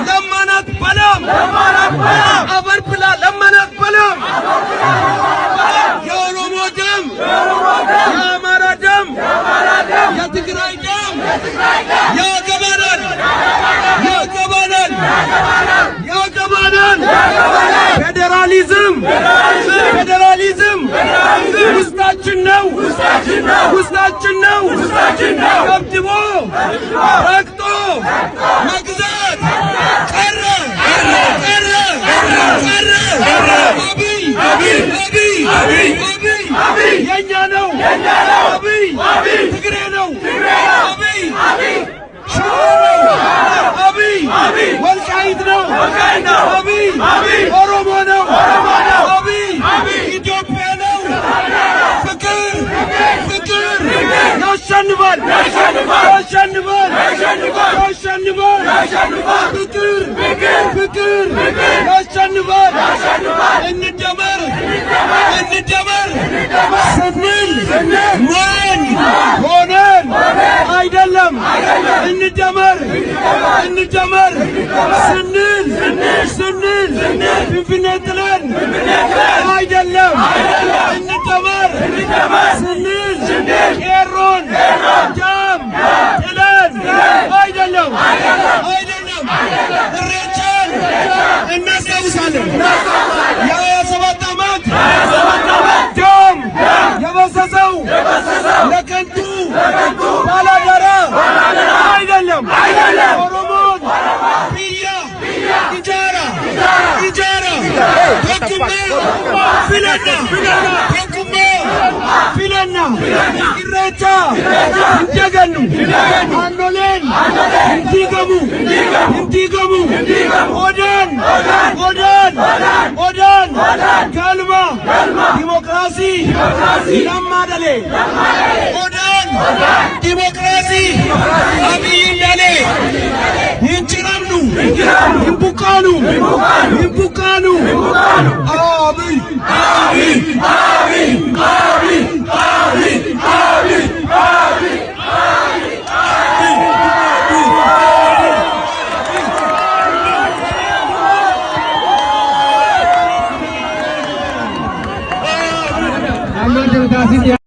ለማናት በለም አበር ብላ ለማናት በለም የኦሮሞ ደም የአማራ ደም የትግራይ ደም ያገባናል ፌዴራሊዝም ውስጣችን ነው ደብድቦ ረግጦ መግዛት ቀረ አብይ የኛ ነው አብይ ትግሬ ነው አብይ አብይ ወልቃይት ነው አብይ ኦሮሞ ነው አብይ ኢትዮጵያ ነው ፍቅር ያሸንፋል ፍቅር ያሸንፋል እንደመር ስንል ማን ሆነን አይደለም እንደመር ስንል ፍንፍኔ ጥለን አይደለም እንደመር ስንል ቄሮን ጃም ጥለን አይደለም እሬቻን እናስታውሳለን የ27 ዓመት ደም የፈሰሰው ለከንቱ ባላደራ አይደለም ኦሮሞን ብያ ኢጃራ ፊለና ኢሬቻ እንደገኑ አንዶሌን እንዲገሙ ኦዳን ገልማ ዲሞክራሲ ለማደሌ ኦዳን ዲሞክራሲ አብይ እንደሌ ይንጭራምኑ ይንቡቃኑ አብይ